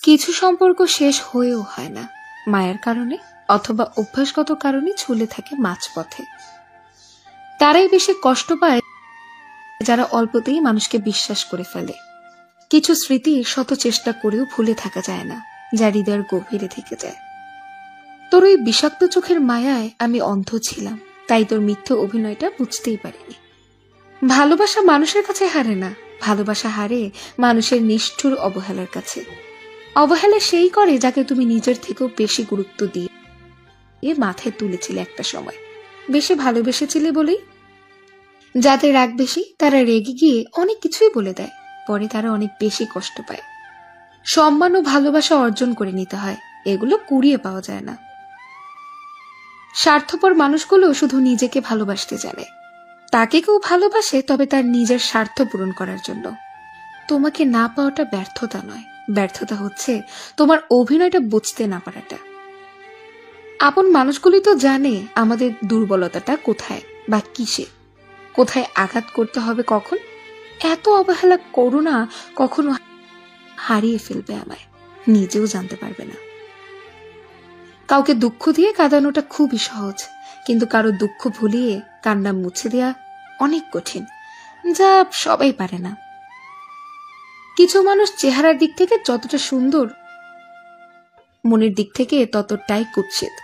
কিছু সম্পর্ক শেষ হয়েও হয় না, মায়ের কারণে অথবা অভ্যাসগত কারণে ঝুলে থাকে মাঝপথে। তারাই বেশি কষ্ট পায় যারা অল্পতেই মানুষকে বিশ্বাস করে ফেলে। কিছু স্মৃতি শত চেষ্টা করেও ভুলে থাকা যায় না, যা হৃদয়ের গভীরে থেকে যায়। তোর ওই বিষাক্ত চোখের মায়ায় আমি অন্ধ ছিলাম, তাই তোর মিথ্যে অভিনয়টা বুঝতেই পারিনি। ভালোবাসা মানুষের কাছে হারে না, ভালোবাসা হারে মানুষের নিষ্ঠুর অবহেলার কাছে। অবহেলা সেই করে যাকে তুমি নিজের থেকেও বেশি গুরুত্ব দিয়ে মাথায় তুলেছিলে একটা সময়, বেশি ভালোবেসেছিলে বলেই। যাদের রাগ বেশি তারা রেগে গিয়ে অনেক কিছুই বলে দেয়, পরে তারা অনেক বেশি কষ্ট পায়। সম্মান ও ভালোবাসা অর্জন করে নিতে হয়, এগুলো কুড়িয়ে পাওয়া যায় না। স্বার্থপর মানুষগুলো শুধু নিজেকে ভালোবাসতে জানে। তাকে কেউ ভালোবাসে তবে তার নিজের স্বার্থ পূরণ করার জন্য। তোমাকে না পাওয়াটা ব্যর্থতা নয়, ব্যর্থতা হচ্ছে তোমার অভিনয়টা বুঝতে না পারাটা। আপন মানুষগুলি তো জানে আমাদের দুর্বলতাটা কোথায় বা কিসে, কোথায় আঘাত করতে হবে কখন। এত অবহেলা করো না, কখনো হারিয়ে ফেলবে আমায়, নিজেও জানতে পারবে না। কাউকে দুঃখ দিয়ে কাঁদানোটা খুবই সহজ, কিন্তু কারো দুঃখ ভুলিয়ে কান্না মুছে দেয়া অনেক কঠিন, যা সবাই পারে না। কিছু মানুষ চেহারার দিক থেকে যতটা সুন্দর, মনের দিক থেকে ততটাই কুৎসিত।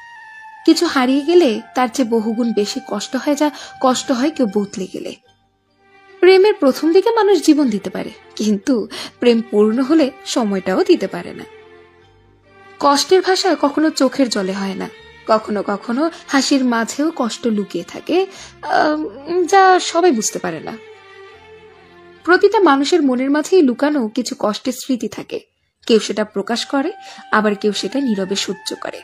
কিছু হারিয়ে গেলে তার চেয়ে বহুগুণ বেশি কষ্ট হয়, যা কষ্ট হয় কেউ বদলে গেলে। প্রেমের প্রথম দিকে মানুষ জীবন দিতে পারে, কিন্তু প্রেম পূর্ণ হলে সময়টাও দিতে পারে না। কষ্টের ভাষা কখনো চোখের জলে হয় না, কখনো কখনো হাসির মাঝেও কষ্ট লুকিয়ে থাকে, যা সবাই বুঝতে পারে না। প্রতিটা মানুষের মনের মাঝেই লুকানো কিছু কষ্টের স্মৃতি থাকে, কেউ সেটা প্রকাশ করে, আবার কেউ সেটা নীরবে সহ্য করে।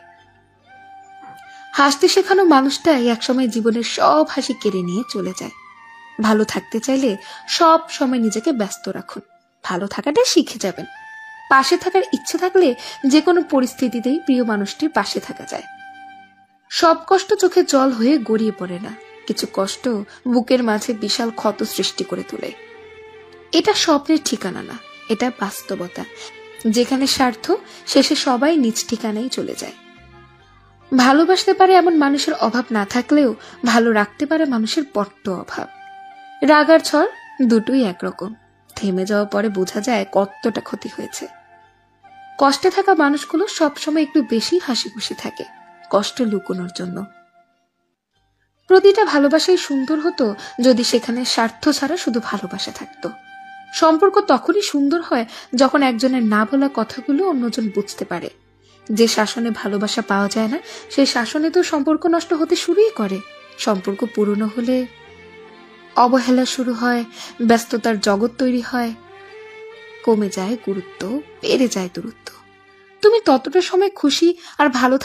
হাসতে শেখানো মানুষটাই একসময় জীবনের সব হাসি কেড়ে নিয়ে চলে যায়। ভালো থাকতে চাইলে সব সময় নিজেকে ব্যস্ত রাখুন, ভালো থাকাটা শিখে যাবেন। পাশে থাকার ইচ্ছে থাকলে যে কোনো পরিস্থিতিতেই প্রিয় মানুষটির পাশে থাকা যায়। সব কষ্ট চোখে জল হয়ে গড়িয়ে পড়ে না, কিছু কষ্ট বুকের মাঝে বিশাল ক্ষত সৃষ্টি করে তোলে। এটা স্বপ্নের ঠিকানা না, এটা বাস্তবতা, যেখানে স্বার্থ শেষে সবাই নিজ ঠিকানায় চলে যায়। ভালোবাসতে পারে এমন মানুষের অভাব না থাকলেও ভালো রাখতে পারে মানুষের বড্ড অভাব। রাগ আর ঝড় দুটোই একরকম, থেমে যাওয়ার পরে বোঝা যায় কতটা ক্ষতি হয়েছে। কষ্টে থাকা মানুষগুলো সবসময় একটু বেশি হাসি খুশি থাকে, কষ্ট লুকোনোর জন্য। প্রতিটা ভালোবাসাই সুন্দর হতো যদি সেখানে স্বার্থ ছাড়া শুধু ভালোবাসা থাকতো। সম্পর্ক তখনই সুন্দর হয় যখন একজনের না বলা কথাগুলো অন্যজন বুঝতে পারে। যে শাসনে ভালোবাসা পাওয়া যায় না, সেই শাসনে তো সম্পর্ক নষ্ট হতে শুরুই করে। সম্পর্ক পুরনো হলে অবহেলা শুরু হয়, ব্যস্ততার জগৎ তৈরি হয়, কমে যায় গুরুত্ব, বেড়ে যায় দূরত্ব। তুমি ততটা সময় খুশি আর ভালো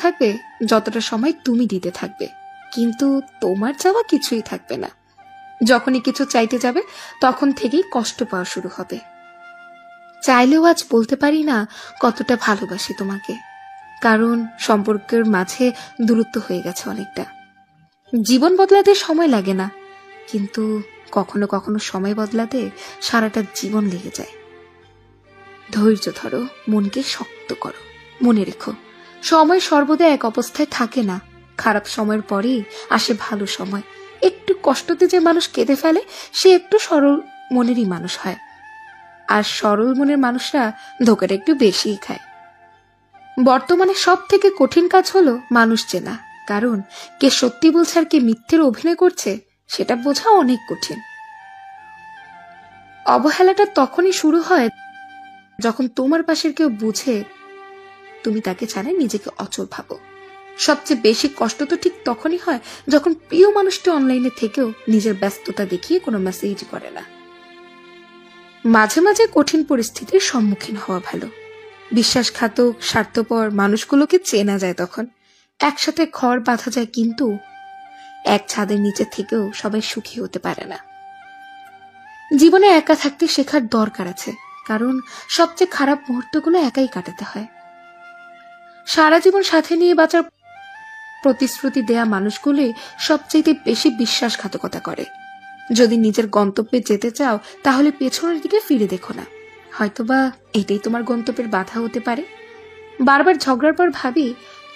থাকবে, যতটা সময় তুমি দিতে থাকবে, কিন্তু তোমার চাওয়া কিছুই থাকবে না। যখনই কিছু চাইতে যাবে তখন থেকেই কষ্ট পাওয়া শুরু হবে। চাইলেও আজ বলতে পারি না কতটা ভালোবাসি তোমাকে, কারণ সম্পর্কের মাঝে দূরত্ব হয়ে গেছে অনেকটা। জীবন বদলাতে সময় লাগে না, কিন্তু কখনো কখনো সময় বদলাতে সারাটা জীবন লেগে যায়। ধৈর্য ধরো, মনকে শক্ত করো। মনে রেখো, সময় সর্বদা এক অবস্থায় থাকে না। খারাপ সময়ের পরেই আসে ভালো সময়। একটু কষ্টতে যে মানুষ কেঁদে ফেলে সে একটু সরল মনেরই মানুষ হয়, আর সরল মনের মানুষরা ধোকাটা একটু বেশিই খায়। বর্তমানে সব থেকে কঠিন কাজ হলো মানুষ চেনা, কারণ কে সত্যি বলছে আর কে মিথ্যের অভিনয় করছে সেটা বোঝা অনেক কঠিন। অবহেলাটা তখনই শুরু হয় যখন তোমার পাশের কেউ বুঝে তুমি তাকে ছাড়া নিজেকে অচল ভাবো। সবচেয়ে বেশি কষ্ট তো ঠিক তখনই হয় যখন প্রিয় মানুষটি অনলাইনে থেকেও নিজের ব্যস্ততা দেখিয়ে কোনো মেসেজ করে না। মাঝে মাঝে কঠিন পরিস্থিতির সম্মুখীন হওয়া ভালো। বিশ্বাসঘাতক স্বার্থপর মানুষগুলোকে চেনা যায়, তখন একসাথে ঘর বাঁধা যায়, কিন্তু এক ছাদের নিচে থেকেও সবাই সুখী হতে পারে না। জীবনে একা থাকতে শেখার দরকার আছে, কারণ সবচেয়ে খারাপ মুহূর্তগুলো একাই কাটাতে হয়। সারা জীবন সাথে নিয়ে বাঁচার প্রতিশ্রুতি দেয়া মানুষগুলোই সবচেয়ে বেশি বিশ্বাসঘাতকতা করে। যদি নিজের গন্তব্যে যেতে চাও তাহলে পেছনের দিকে ফিরে দেখো না। হয়তোবা এটাই তোমার গন্তব্যের বাধা হতে পারে। বারবার ঝগড়ার পর ভাবি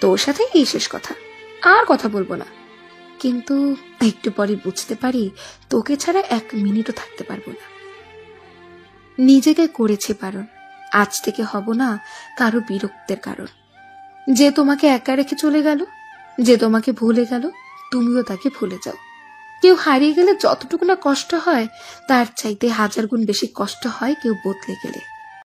তোর সাথে এই শেষ কথা, আর কথা বলবো না। কিন্তু একটু পরে বুঝতে পারি তোকে ছাড়া 1 মিনিটও থাকতে পারবো না। নিজেকে করেছি বারণ, আজ থেকে হব না কারো বিরক্তের কারণ। যে তোমাকে একা রেখে চলে গেল, যে তোমাকে ভুলে গেল, তুমিও তাকে ভুলে যাও। কেউ হারিয়ে গেলে যতটুকু না কষ্ট হয়, তার চাইতে 1000 গুণ বেশি কষ্ট হয় কেউ বদলে গেলে।